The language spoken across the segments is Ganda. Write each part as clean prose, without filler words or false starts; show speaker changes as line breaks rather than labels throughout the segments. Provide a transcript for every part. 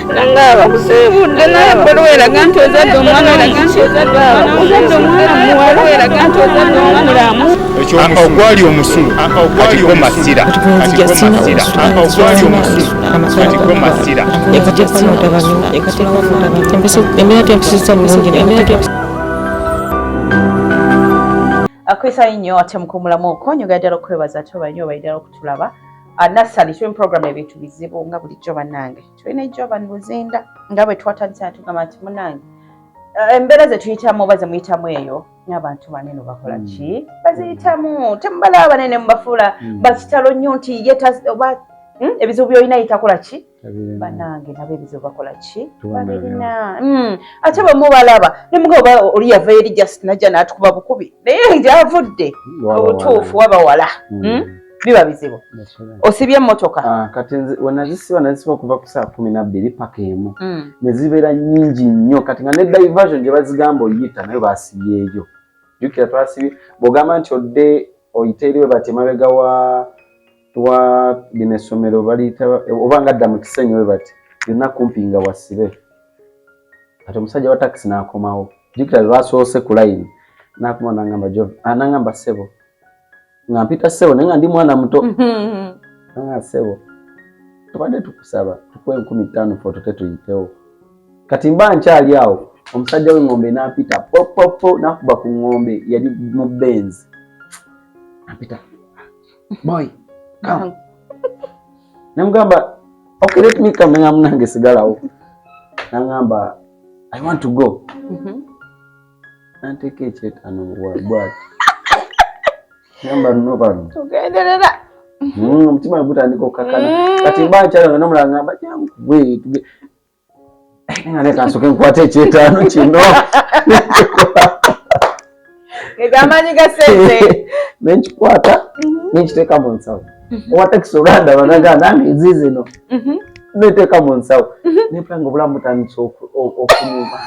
Nangaba kusibudde naye bwera ganto ozadde omwana ozadde omwana muwala ganto ozadde omwana
ogwali omusulu ogwali masira ogwali omusulu ogwali masira
akwisa nnyo ate mukumulamu okonyogaddala okwebaza ate obanyo obaidala okutulaba nassali tuli mu programu ebintu bizibu nga bulijjo bannange tulina ejjo abanuzinda nga bwe twatandisa natugamba nti munange embeera ze tuyitamu oba ze muyitamu eyo n'abantu banene bakola ki baziyitamu temubalaba banene mubafuula bakitalo nnyo nti oba ebizibu byolina yitakola ki bannange nabo ebizibu bakola ki babirina ate bwe mubalaba ne muga oba oli yava eri just najja n'atukuba bukubi naye gyavudde obutuufu wabawala biba bizibu osibye emmotoka
kati wanazisiba kuva ku saa 12 paka emu ne zibeera nnyingi nnyo kati nga ne diversion gye bazigamba oyita nayo basibyeyo jukira twasibye bw'ogamba nti odde oyita eriwe bati emabega wa lino essomero baliyita oba nga adda mu kisenyi we bati yonna kumpi nga wasibe kati omusajja wa takisi n'akomawo jukira lwasoose ku layini n'akoma n'angamba ssebo nga mpita ssebo naye nga ndi mwana muto nga ssebo tubadde tukusaba tukuwe 15,000 foto tetuyitewo kati mba nkyali awo omusajja w'engombe n'ampita popopo n'akuba ku ngombe yali mu benzi ampita boy come namugamba okay let me come nga munange sigalawo nangamba I want to go nanteka ekyetaano bwati namba nno bano
tugenderera
omutima gutandika okukakana kati mba nkyalo nomulala ngamba jangu nga leka nsoke nkwate ekyetaano kino
amaanyi ga ssente
nenkikwata nenkiteeka mu nsawo owa takisi olwanda banaga nange ezizino neteeka mu nsawo nepula nga obulamu butandisa okunuma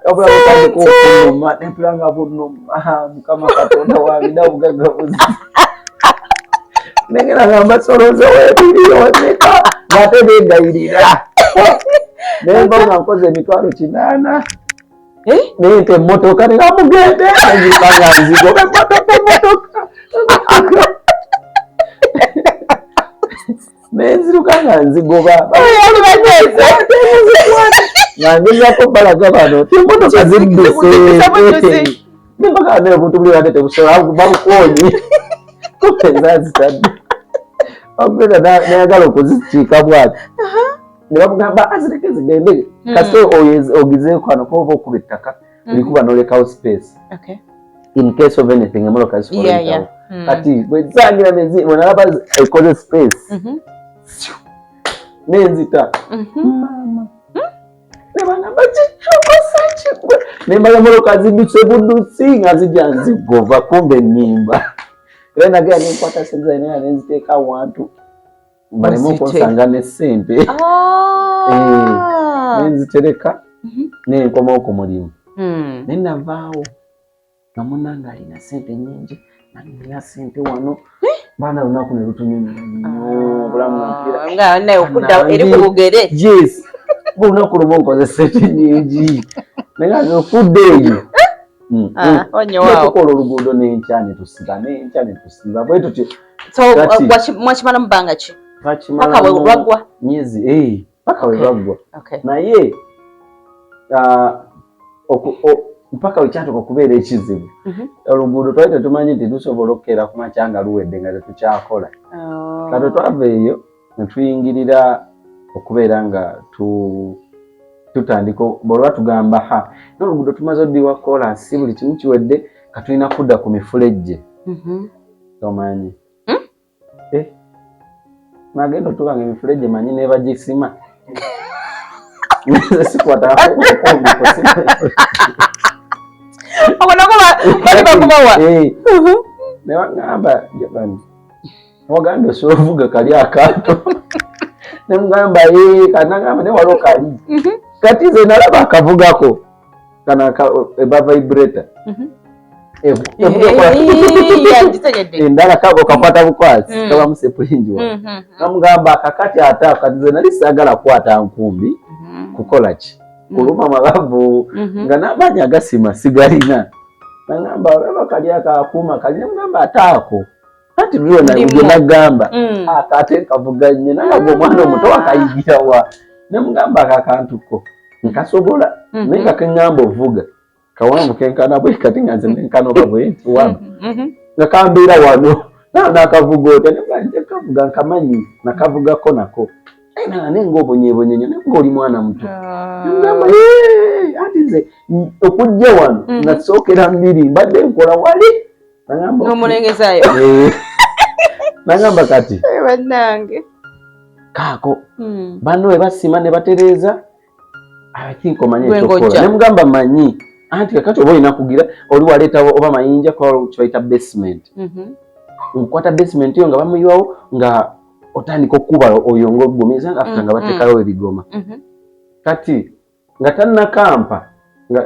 obulamu butandika okunuma nepula nga bunuma mukama katonda wabina bugaga buzi nengera ngamba soloze webiriyoneka ngate begayirira nemba nga nkoze emitwalo 8 nente emmotoka nengamugende nengipanga nzigoba emmotoka nenziruka nga nzigoba nga ngezako balaga bano emmotoka zidduse nembaga nebuntu buli wadde tebusobola babukonyi kupenza zitadde okugenda nayagala okuzikiika bwati ne bamugamba azireke zigende kasite ogizeeko ano kuba okuba ettaka olikuba nolekawo space in case of anything emmotoka zifolekawo kati bwezangira bwenalaba ekoze space nenzita mama nebagamba kicokosa kigwe nembaga emmotoka zidduse buddusi nga zijja nzigova kumbe nnimba era nagera nenkwata sente naye nenziteeka wantu baleme okunsanga ne ssente nenzitereka nenkomawo ku mulimu naye navaawo nga munnange alina ssente nyingi nanina ssente wano baana lunaku ne lutunyumya nnyo obulamu
okudda eri ku bugere
yes olunaku lumu nkoze ssente nyingi naye nga okudda eyo tukola oluguudo n'enkya ne tusiba bwe tutyo
mwakimala mu bbanga ki
paka we lwaggwa myezi paka we lwaggwa naye mpaka wekyatuka okubeera ekizibu oluguudo twali tetumanyi nti tusobola okukeera ku makya nga luwedde nga tetukyakola kati twava eyo ne tuyingirira okubeera nga tutandika bwolwa tugamba n'oluguudo tumaze oddiwa kolansi buli kimu kiwedde katulina kudda ku mifulejje tomanyi nagenda otubanga emifulejje manyi nebagisima nebagamba jabani waganda osobola ovuga kali akaato nemugamba kanagamba newaliwo kali kati ze nalaba akavugako kana eba vibrator endala kago kakwata bukwatsi kaba musepulinji kamugamba kakati ata katize nali sagala kwata nkumbi kukola ki kuluma mabavu nga nabanya gasima sigalina nangamba olaba kali akakuma kali nangamba atako ati biyo na nagamba akate kavuganye nangabo mwana omuto akayigira wa namugamba akakantuko nkasobola nenga kengamba ovuga kawangu kenkana bwe kati nganze nenkano babwe wano nakambira wano nakavuga ote nabanje kavuga nkamanyi nakavuga ko nako ena nengo obonyebonye nengo oli mwana muto ngamba atize okujja wano nasokera mbiri mbadde nkola wali nangamba
nomulengezayo
nangamba kati
bannange
kako bano ebasima ne batereza I think omanye chokola nemugamba manyi anti kakati obo inakugira oli waleta oba mayinja ko choita basement nkwata basement yo nga bamuyiwawo nga otandika okuba oyongo gomeza nga after nga batekayo ebigoma kati nga tanna kampa nga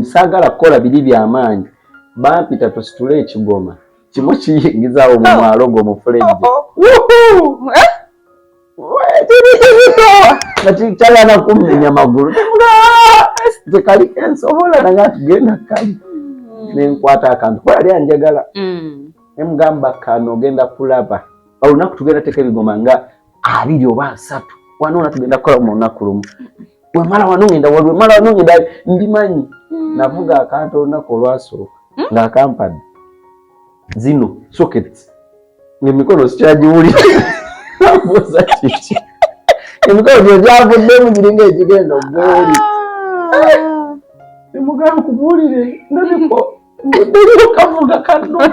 sagala kola bili byamanyi bampita tositule ekigoma kimo kiyingizaawo mu mwalo go mu fledge Nati chala na kumenya maguru tekali ensobola nanga tugenda kali nenkwata akantu kwa ali anjagala emgamba kano genda kulaba au nakutugenda teke bigoma nga abiri oba 3 wanona tugenda kola mu nakulumu we mala wanongenda walwe mala wanongenda ndimanyi navuga akantu nakolwaso nga kampani zino sockets nemikono sichajiuli namuza chichi emikono gyavudde mu giringa ekigenda ogoli emugamba kubulire ndabiko ndabiko kavuga kanuma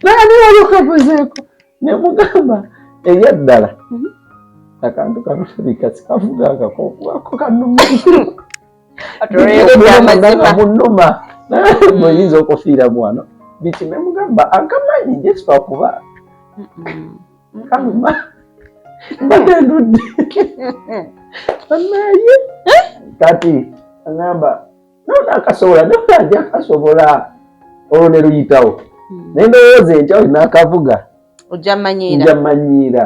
nani wali kavuzeeko nemugamba eyaddala akantu kanobika sikavuga akakokwako kanuma munuma moyinza okufiira mwana biti nemugamba akamanyi jespa kuba kanuma badendudde anaye kati angamba nona akasobola nona akasobola olwo luyitawo nendowooza enkya olina akavuga ojamanyira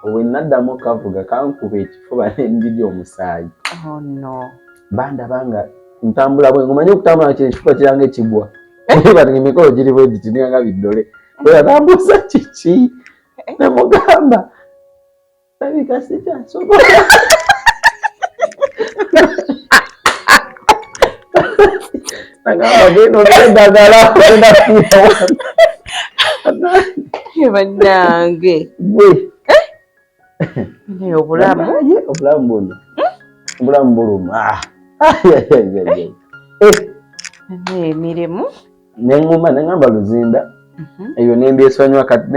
owe naddamu kavuga kankuba ekifuba nendiri omusaayi bandabanga ntambula bwe ngomanye okutambula kino ekifuba kirange kigwa bati emikolo giri bwediti niyanga biddole oyatambuza kiki nemugamba nabika sikyasobola nagamba genda olwedagala ogenda kufiira
bannange
gwe
obulamu
buno obulamu buluma
emirimu
nenguma nengamba luzinda eyo nembyesonyiwa kati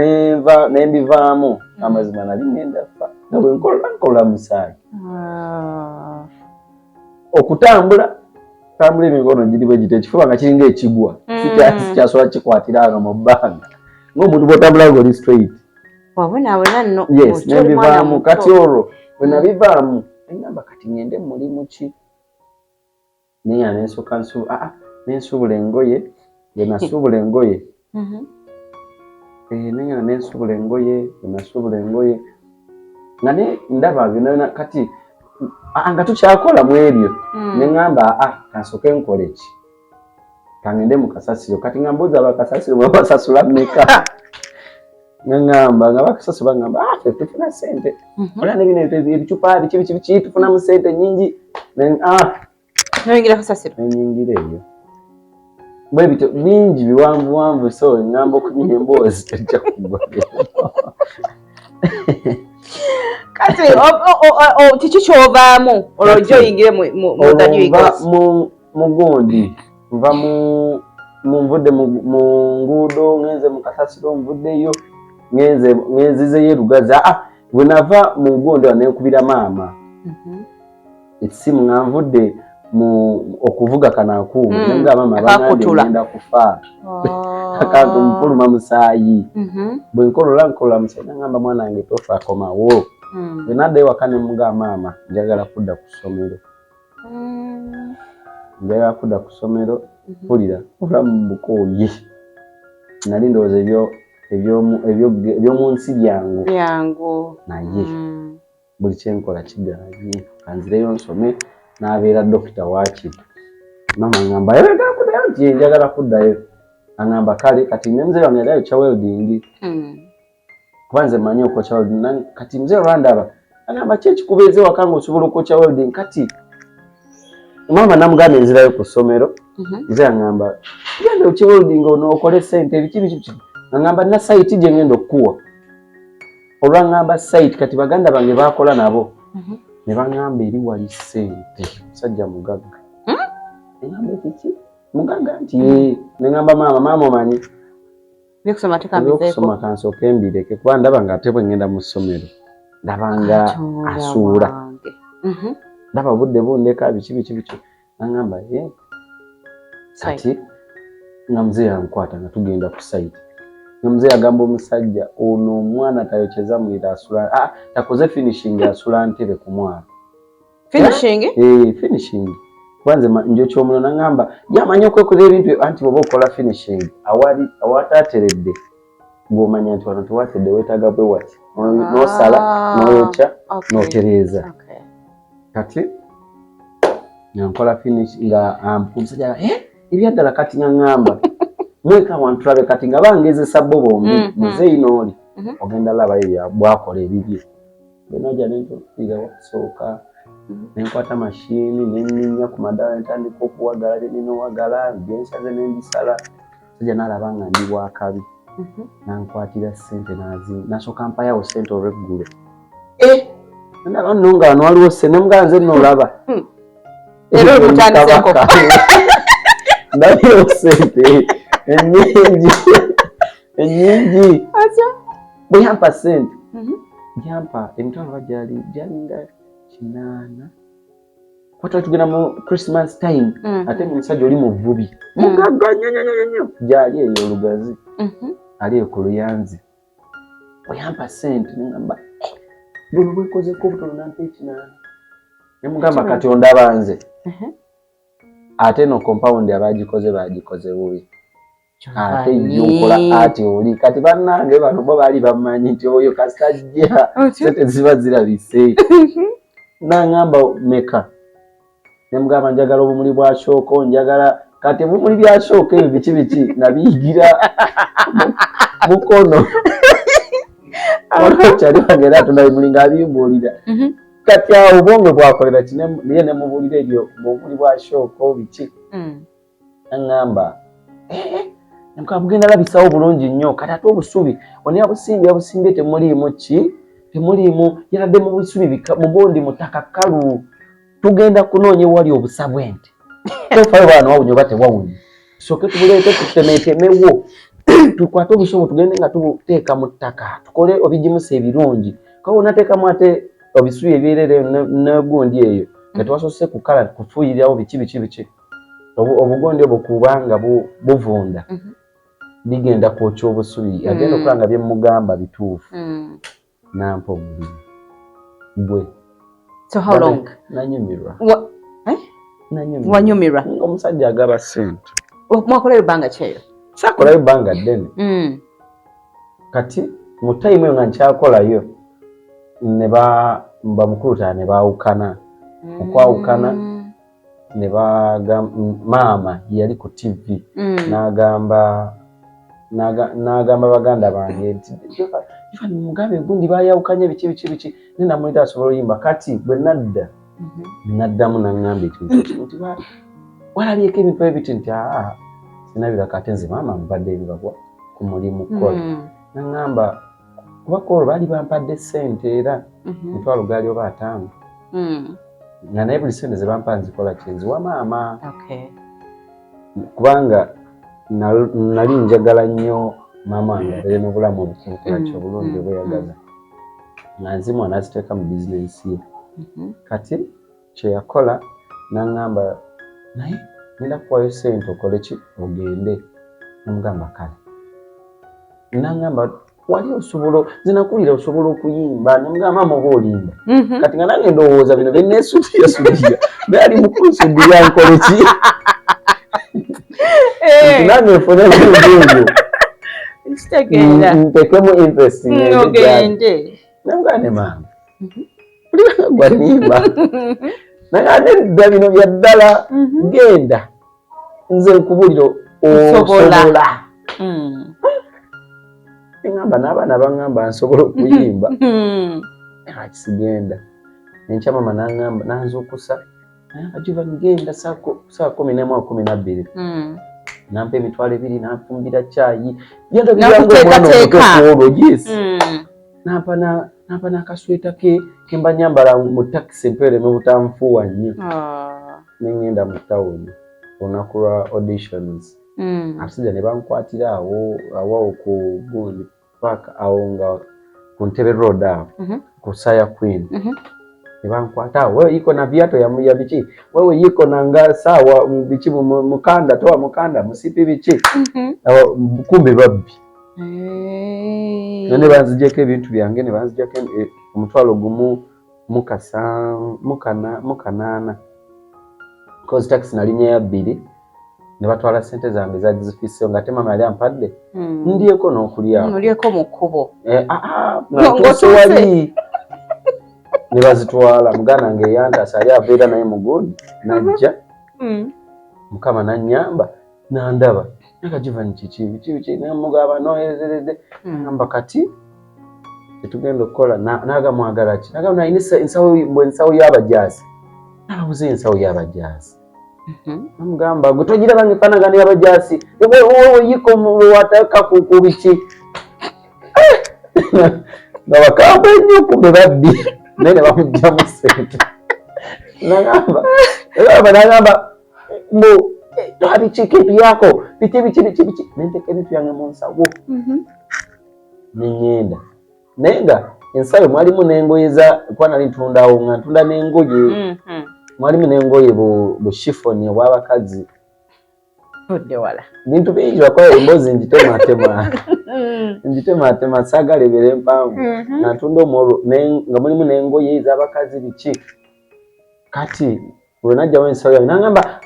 nembivaamu amazima nali ngenda fa nga bwe nkola musaayi okutambula tambula emikono giri bwe gito ekifuba nga kiringa ekigwa sikyasobola kikwatira awo mu bbanga ng'omuntu bw'otambula ng'oli straight
wabonaabona nno
yes nembivaamu kati olwo bwe nabivaamu engamba kati ngende mu mulimu ki neya nensooka nensuubula engoye bwe nasuubula engoye neya nensuubula engoye bwe nasuubula engoye nga ndaba byonna kati nga tukyakola mu ebyo neŋŋamba kansooke nkole ki kangende mu kasasiro kati nga mbuuza abakasasiro bwe basasula mmeka ngamba nga bakasasula ngamba ffe tufuna ssente olaba nebino ebicupa biki tufunamu ssente nyingi
noyingira kasasiro
nenyingira ebyo bwe bito bingi biwanvuwanvu so ngamba okunywa emboozi tejja kugwa
kati kiki kyovaamu olwojja oyingire
mugundi nva nvudde mu nguudo ngenze mu kasasiro nvuddeyo ngenzizeyo erugazi bwe nava mu gundi wanenkubira maama essimu nga nvudde okuvuga kanaakuumu nenga maama bangambye ngenda kufa akantu mpuluma musaayi bwe nkolola musaayi nangamba mwana wange tofa akomawo bwe naddayo waka ne mugamba maama njagala kudda ku ssomero njagala kudda ku ssomero mpulira obulamu bukooye nali ndowooza ebyomu nsi byangu naye buli kyenkola kigaanye kanzireyo nsome n'abeera dokita waakiri mama ngamba yagala kuddayo nti njagala kuddayo angamba kale kati ne mzee wange yali kya welding kwanza manyi okukya welding kati mzee Rwandaba angamba kyekikubeeze wakanga osobola okukya welding kati mama namugamba enzirayo ku ssomero mzee angamba genda okukya welding onookole ssente ebiki angamba na site gye ngenda okukuwa olwangamba site kati baganda bange bakola nabo ne bangamba eri wali ssente musajja mugagga engamba ekiki mugagga nti nengamba mama omanyi byokusoma kansooka embireke kuba ndaba nga ate bwe ngenda mu ssomero ndabanga asuula ndaba budde bundeka biki nangamba kati nga mzee ankwata nga tugenda ku site nga mzee agamba omusajja ono omwana tayokyeza mulira asula takoze finishing asula ntebe ku mwalo finishing kwanza njo kyomuno nangamba yamanyi okwekola ebintu anti bwoba okola finishing awatateredde ng'omanya nti wano tewatedde weetaaga bwe wati n'osala n'oyokya n'otereeza kati nkola finish nga omusajja ebyaddala kati ngamba mweka wantu tulabe kati nga bangezesa bo bombi muzeeyi n'oli ogenda labayo bwakola ebibye benoja nentofiira wakusooka nenkwata mashini nenyinya ku madala ntandika okuwagala nenowagala byensaze nembisala sajja nalaba nga ndi bwakabi nankwatira ssente nasooka mpayawo ssente olweggulo ndaba nno nga wano waliwo ssente nemuganze nolaba
era olutandiseko
ndabiyo ssente ennyingi bwe yampa ssente yampa emitwalo bajali jalinga 8 kwatala tugenda mu Christmas time ate omusajja oli mu vvubi mugagga nnyo gyali eyo olugazi ali ku Luyanzi bwe yampa ssente nengamba buno bwekozeko obutono nampa 8 nemugamba kati ondaba nze ate no compound bagikoze bubi ate yonkola ate oli kati bannange bano bo bali bamanyi nti oyo kasajja sente ziba zirabise nangamba meka nemugamba njagala obumuli bwa shooko njagala kati obumuli bya shooko ebyo biki nabiyigira mukono kyali bagenda tunabimuli abiyumbuulira kati awo obwonge bwakolera niye nemubulira ebyo obumuli bwa shooko biki nangamba mugenda labisawo bulungi nnyo kati ate obusubi oni abusimbye temuliimu temuliimu yaladde mu busubi mugondi mutaka kkalu tugenda kunoonya ewali obusabwente tofayo bwana wawunye oba tewawunye soke tubuleete tutemetemewo tukwate obusobo tugende nga tubuteeka mu ttaka tukole obigimusa ebirungi kawo nateekamu ate obisubi ebyerere negundi eyo nga tewasose kukala kufuuyirirawo biki obugondi obwo kubanga buvunda bigenda kwokya obusubi agenda okulaba nga byemugamba bituufu nampa obubiri bwe
so how long
nanyumirwa
wanyumirwa
omusajja agaba ssente
mwakolayo ebbanga kyeyo
sakolayo ebbanga ddene kati mu tayimu eyo nga nkyakolayo ne bamukulutaa ne baawukana okwawukana ne maama yali ku TV n'agamba baganda bange nti mugambe gundi bayawukanye biki nenamulira asobola oyimba kati bwe naddamu naŋŋamba ekintu nti walabyeko ebintu ebiti nti sinabira kate nze maama mubadde ebibagwa ku mulimu kola naŋŋamba kubako olwo baali bampadde ssente era emitwalo gaali oba 5 nga naye buli ssente ze bampa nzikola kyenziwa maama kubanga nali njagala nnyo maama wange abeere n'obulamu obukunkula kyobulungi obweyagaza nga nzimu anaziteeka mu bizinensi ye kati kyeyakola naŋŋamba naye ngenda kuwayo ssente okole ki ogende namugamba kale naŋŋamba wali osobola zinakulira osobola okuyimba nemugamba mama olimba kati nga nange ndowooza bino benesudiya bali mukusudiya nkole ki nange nfune ebyo ntekemu interest
ogende
namugane mama ulibanga gwanimba nagande dda bino bya ddala genda nze nkubulira osobola ngamba n'abaana bangamba nsobola okuyimba kisigenda enkya mama nangamba nanzukusa ajuba ngenda saa 11:12 nampa emitwalo 2 nanfumbira caayi nampa n'akasweta kemba nyambala mu takisi empeere mubutanfuuwa nnyo nengenda mu tawuni olunaku lwa auditions abasajja ne bankwatira awo ku Bundi Park awo nga ku Ntebe Road awo ku Saya Queen ne bankwata wewe iko na viato ya bichi wewe yiko na nga sawa bichi mukanda toa mukanda musipi bichi kumbe babbi none banzijeko ebintu byange ne banzijeko omutwalo gumu mukanana cause taxi nalinnya ya 2 ne batwala sente zange za zifise nga tema mali ampadde ndiyeko n'okulya
ndiyeko mu kkubo
wali ne bazitwala mugana nge yanda sali aveera naye mugodi najja mukama nanyamba nandaba nakajiva nchichi namugaba noezerede namba kati tetugenda okukola naga mwagala ki naga nainisa ensawo y'abajazi nabuze ensawo y'abajazi namugamba gutogira bange fanagana y'abajazi wewe yiko wataka kukubiki nabakamba nnyo kumbe babbi nene bamujjamu sente nagamba mbu twabiki kitu yako biki nenteka ebintu byange mu nsawo neŋŋenda naye nga ensawo mwalimu n'engoye kuba nali ntundawo nga ntunda n'engoye mwalimu n'engoye bu shifoni obw'abakazi
budde wala
bintu bingi wakola emboozi njitematema saagalebera empanvu nga ntunda omwolwo nga mulimu n'engoye ez'abakazi biki kati bwe najjawo ensawo yange nangamba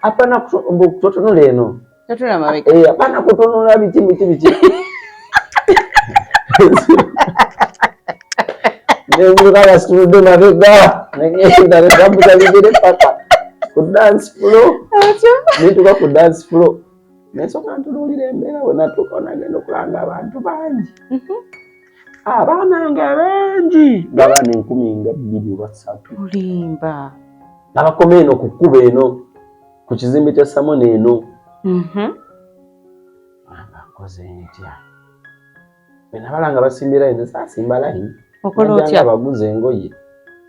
apana kutotonola eno apana kutonola biki nenguruka situludde mabega negenda netambuza bigere paka ku dance floor nituka ku dance floor nesooka ntunuulira embeera we natuuka nagenda okulanga abantu bangi abaana nga bangi ngabaana 12 oba 3
olimba
abakoma eno ku kkuba eno ku kizimbe kya Samoni eno abakoze ntya benabalanga basimbira eno saasimba layini
okola otya
abaguze engoye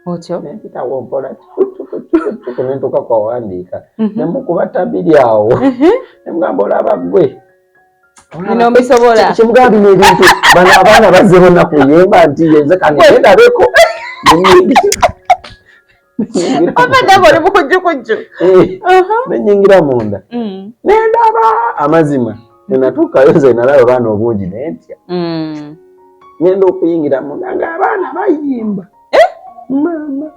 otyo
nempitawo mpola nentuuka kwawandiika nemukuba tabiri awo nemugamba olaba gwe
bino mbisobola
kyemugamba bino ebintu bano abaana bazze bonna kuyemba nti yenze kanendabeko
abadde oli mukujjukujju
nenyingira munda nendaba amazima nenatuukayo nze nalaba baana obungi nentya ngenda okuyingira munda nga abaana bayimba mama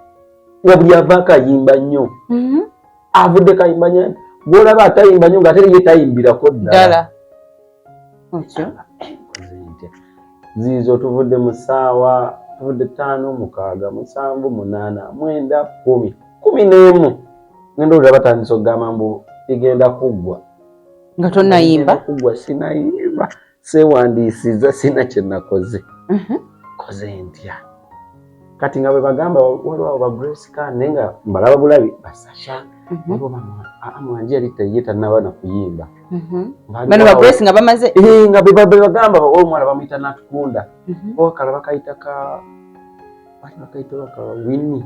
nga buli avaako ayimba nnyo avudde kayimba nnyo gwolaba atayimba nnyo ngaate ye tayimbirako ddala ziizo tuvudde mu ssaawa tuvudde 5, 6, 7, 8, 9, 10, 11 ngenda olira batandisa okugamba mbu igenda kuggwa
nga tonnayimba
kuggwa sinayimba seewandiisiza sina kye nakoze koze ntya kati nga bwe bagamba waliwo ba Grace Kan naye nga mbalaba bulabi basasha nabo mwanji yali ye tannaba na kuyimba
bano ba Grace nga bamaze
nga bwe bagamba omwana bamuyita Natukunda wakala bakayita Winnie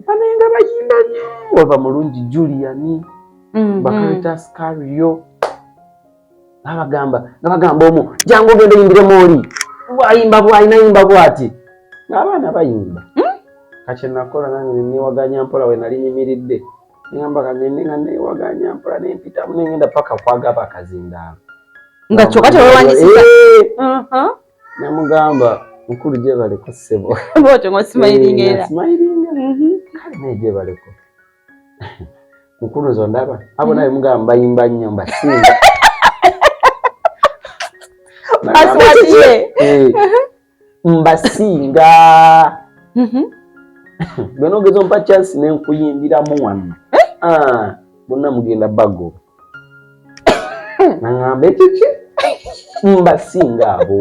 bano nga bayimba nnyo wava mulungi Julian bakayita Scario nga bagamba omu jangu ogenda oyimbiremu oli ayinayimba bwati ng'abaana bayimba kati nakola nange newaganya mpola we nali nyimiridde ngamba kagende nga newaganya mpola nempitamu nengenda paka kwagaba akazindaalo
nga kyokka tewewandisiza
namugamba mukulu gye baleko ssebo
bwotyo ng'osimayiringa era
kale naye gye baleko mukulu zondaba abo naye mugamba bayimba nnyo mbasinga mbasinga bwe nogeza ompa chance nenkuyimbiramu wano bonna mugenda bago nangamba ekiki mbasinga abo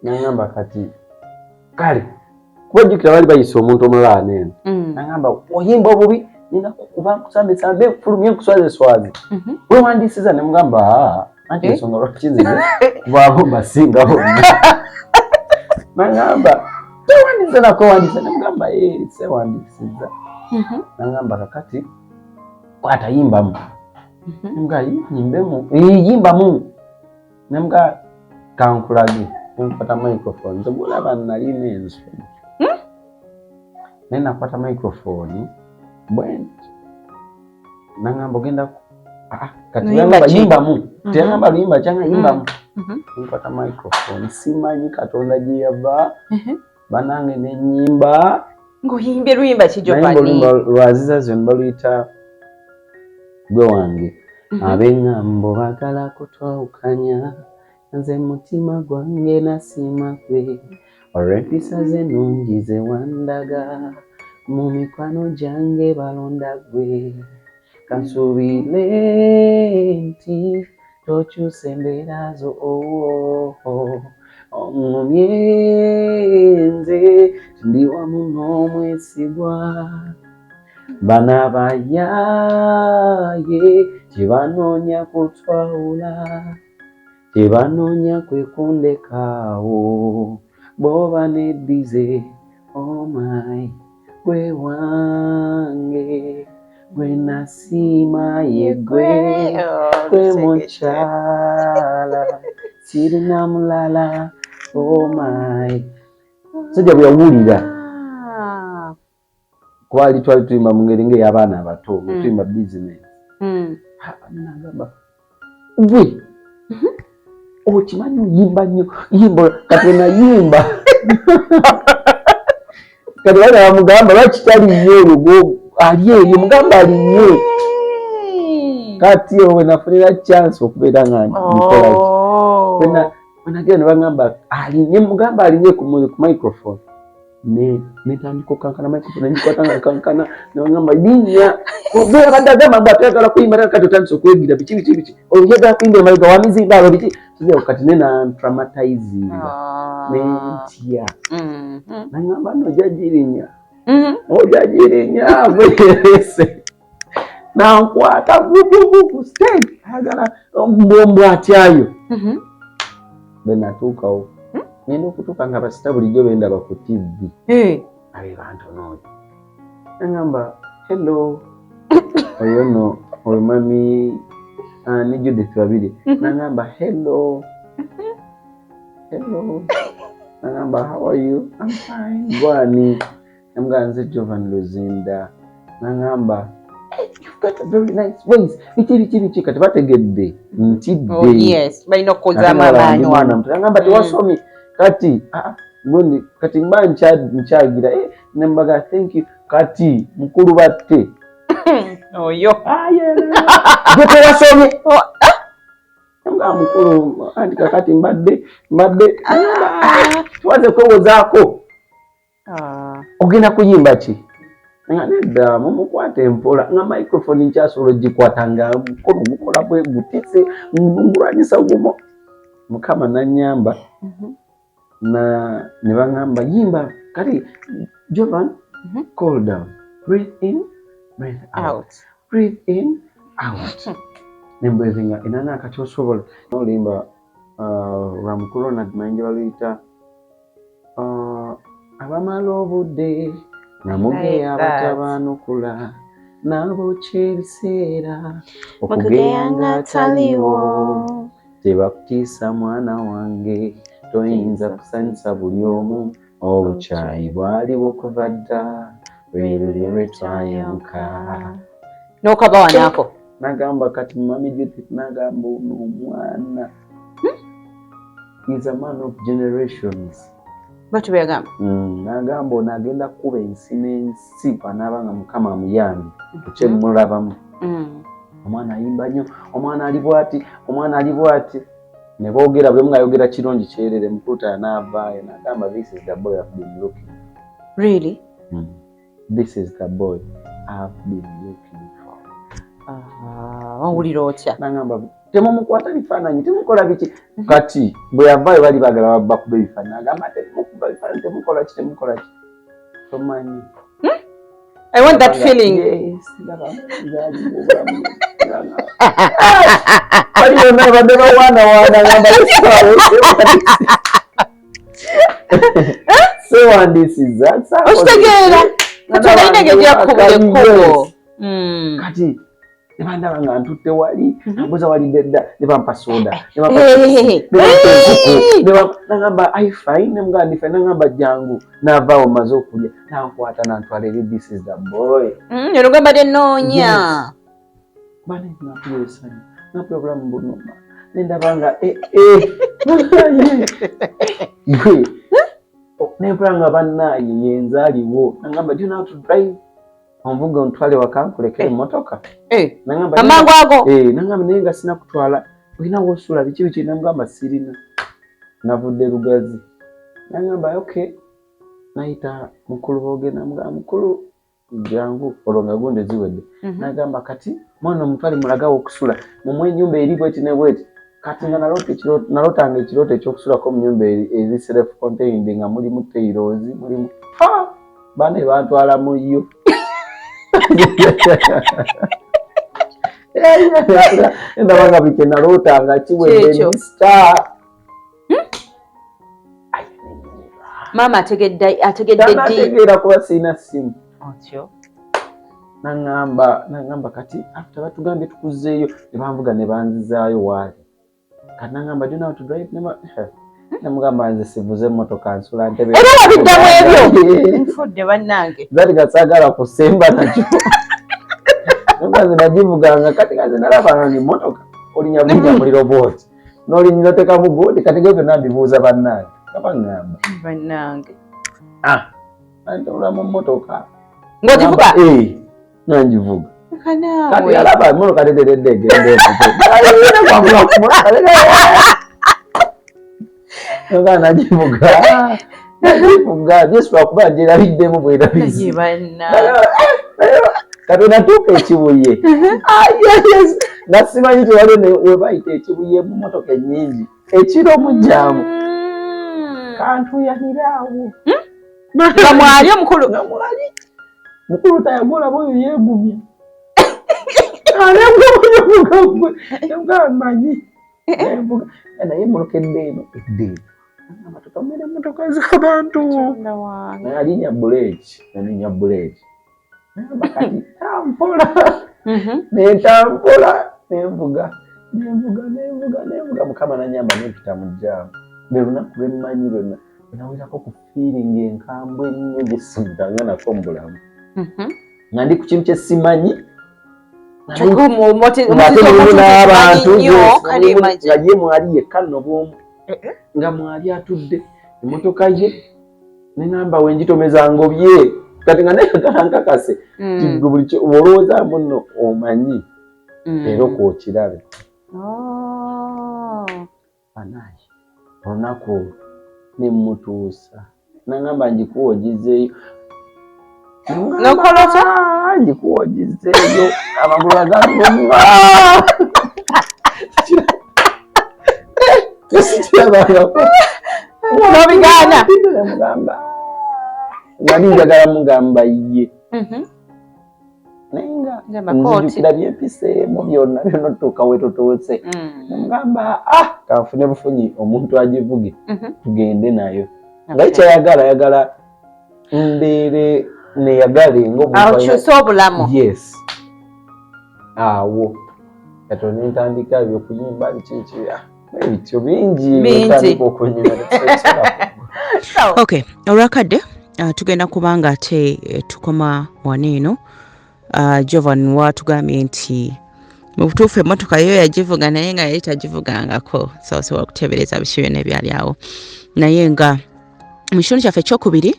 nangamba kati kale kubajjukira bali bayisa omuntu omulala neno nangamba oyimba obubi nina kukuba nkusambesambe nfulumye nkuswazeswaze wewandisiza nemugamba anti ensonga lwaki nzize kubaabo mbasinga bonna nangamba tewandisa nakowandisa nemugamba sewandisiza nangamba kakati kwata yimbamu nga yimbemu yimbamu nemuga kankulage nkwata microphone nzobulaba nalina ensonyi naye nakwata microphone bwenti nangamba ogenda kati yangamba yimbamu teyangamba luyimba kyanga yimbamu nkwata microphone simanyi katonda gye yava banange nenyimba
ng'oyimbye luyimba kijopani
oluyimba lwaziza zonna baluyita gwe wange ab'eŋŋambo baagala kutwawukanya nze mutima gwange nasiima gwe olw'empisa ze ennungi ze wandaga mu mikwano gyange balonda gwe kansuubire nti tokyusa embeera zo oŋŋumye nze ndi wamu n'omwesigwa bana bayaaye tebanoonya kutwawula tebanoonya kwekundekaawo boba neddize omai gwe wange gwe nasiima ye gwe mukyala sirina mulala omai sijja bwe yawulira kwali twali tuyimba mu ngeri ng'ey'abaana abato tuyimba bizinesi nagamba gwe okimanyi oyimba nnyo yimba kati nayimba kati baana bamugamba lwaki talinnyo olwo ali eyo mugamba alinnyo kati owe nafunira chance okubeera nga nkolaki wenagera ne bagamba alinnye mugamba alinnye ku microphone netandika okankana microphone nenjikwata nga kankana nebagamba linnya obeera badde agamba mbu atayagala kuyimba kati otandisa okwegira biki oyagala kuyimba emabega wamizimba abo biki kati nenantramatizinga nentya nagamba nojagirinya bwerese nankwata vuvuvuvu stage ayagala mbombo atyayo benatuukawo ngenda okutuuka nga basita bulijjo bendaba ku TV abe bantonoyo nagamba hello oyo no oyo mami ne Judith babiri nagamba hello nagamba how are you I'm fine gwani namugamba nze Jovan Luzinda nagamba you've got a very nice voice biki kati bategedde nti
balina okukozaamu amaanyi wano
nagamba tewasomye kati kati mba nkyagira nembaga thank you kati mukulu batte
oyo
gwe tewasomye nga mukulu anti kakati mbadde tuwaze kwewozaako ogenda kuyimba ki nga nedda mumukwata empola nga microphone nkyasobola ogikwata nga mukono gukola bwe gutise ngulwanyisa gumo mukama nanyamba ne baŋŋamba yimba kati Jovan cool down breathe in breathe out breathe in out nembwezinga enana kati osobola nolimba lwa mukulu nagimanyi gye baluyita abamala obudde namugeya abatabaanukula n'abokya ebiseera okugeya nga taliwo tebakutiisa mwana wange toyinza kusanyusa buli omu obukyayi bwaliwo kuva dda lwe luli lwe twayonka
n'okabawanako
nagamba kati mami Judith nagamba omwana is a man of generations.
Batu byagamba.
Nagamba onagenda kuba ensi n'ensi banaabanga Mukama amuyambi kye mulabamu. Omwana ayimba nnyo, omwana ali bw'ati, ne boogera bwe mungayogera kirungi kyerere Mukuta n'avaayo nagamba this is the boy I've been looking for.
Really?
This is the boy I've been looking for.
Wawulira otya?
Nagamba temumukwata bifaananyi temukola biki kati bwe yavaayo bali bagala bakube bifaananyi nagamba temukuba bifaananyi temukola ki tomanyi.
I want that feeling.
Yes. Bali yonna badde bawaanawaana ngamba sewandisiza
okitegeera kati olina engeri ekkubo
kati nebandaba nga ntutte wali mbuza wali dedda ne bampa soda nagamba I fine nemugamba ndi fine nagamba jangu naavaawo maze okulya nankwata nantwala eri this is the boy
olugamba lyennoonya
bana nakuleesanyi napula obulamu bunoma nendaba nga nempula nga bannaaye yenzaaliwo nagamba do you know how to drive onvuga ontwale wakankulekera emmotoka
amangu ago
nagamba naye nga sina kutwala olina woosula biki namugamba sirina navudde Lugazi nagamba okay nayita mukulu booge namugamba mukulu jangu olwo nga gonde ziwedde nagamba kati mwana omutwale mulagawo okusula mumwe ennyumba eri bweti ne bweti kati nga nalotanga ekirooto ekyokusulako mu nnyumba eri self contained nga mulimu tailors mulimu bane bantwala mu yo ndabanga bike nalotanga kiwedde star
mama ategedde
kuba sina simu nangamba kati after batugambye tukuzeeyo ne banvuga ne banzizaayo waali kati nangamba do you know how to drive namugamba nze sivuze emmotoka nsula ntebe
era wabiddamu ebyo nfudde bannange
zati gasaagala kusemba nakyo nze nagivuganga kati nga nze nalabanga nga emmotoka olinyabuliro booti n'olinyinoteka mu gundi kati ge byonna mbibuuza bannange kabaŋŋamba
bannange
ntula mu mmotoka
ng'ogivuga
nangivuga
kanawe
alaba emmotoka teteredde egende nga nagivuga jesu lwakuba gyerabiddemu bwerabizi kati natuuka ekibuye nga simanyi tiwaliwo webayita ekibuye mu mmotoka ennyingi ekiro mujjaamu kantuyaniraawo
nga mwali omukulu
nga mwali mukulu tayagolamu oyo yeegumya manyi naye emmotoka eno eddeeno tukamere emmotoka z'abantu alinya buleeki nayamba kati tampola nentambula nenvuga mukama nanyamba nempita mu jjaamu lwe lunaku lwemmanyi lwonna nawirako ku feeling enkambwe ennyo gyesimutanga nako mu bulamu nga ndi ku kintu kyesimanyi n'abantu nga ye mwali yekka nno bwomu nga mwali atudde emmotoka ye neŋamba wengitomeza ngobye kati nga nayagala nkakase tigwe buli olowoozamu nno omanyi era okwokirabe anaye olunaku olwo nemutuusa naŋamba ngikuwogizeeyo
nokolota
ngikuwogizeeyo amagulu agangomwa tesikirabangako
nobigaana
mugamba nga ninjagala mugamba ye naye nga nzijukira byempiseemu byonna otuuka we tutuuse nemugamba kanfune bufunyi omuntu agivuge tugende nayo nga ikyayagala mbeere neyagale
ngaokyuse obulamu
yes awo kato nentandika ebyokuyimba bikiki ebityo bingi okunyuma
okay olwakadde tugenda kubanga ate tukoma wano eno Jovan watugambye nti mu butuufu emmotoka yo yagivuga naye nga yali tagivugangako sobola okuteebereza biki byonna ebyali awo naye nga mu kitundu kyaffe ekyokubiri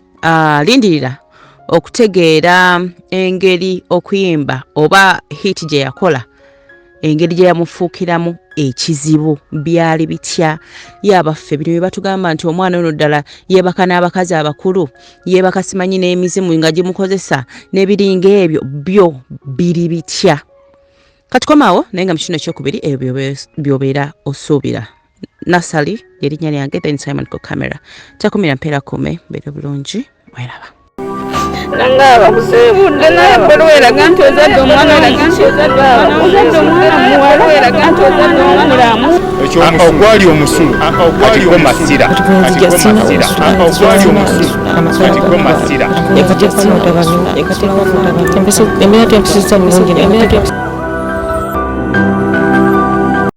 lindirira okutegeera engeri okuyimba oba hit gye yakola engeri gye yamufuukiramu ekizibu byali bitya yabaffe bino bye batugamba nti omwana ono ddala yeebaka n'abakazi abakulu yeebaka simanyi n'emizimu nga gimukozesa n'ebiringa ebyo byo biri bitya katukomaawo naye nga mu kitundu ekyokubiri ebyo byobeera osuubira Nasali yerinnya lyange then Simon ko camera takumira mpeera kume mbeera bulungi mweraba
nanga abakusibudde naye ebbaluwa eraga nti ozadde omwana muwala eraga nti ozadde omulamu
ogwali omusulu katikko masira ogwali omusulu katikko masira
embeera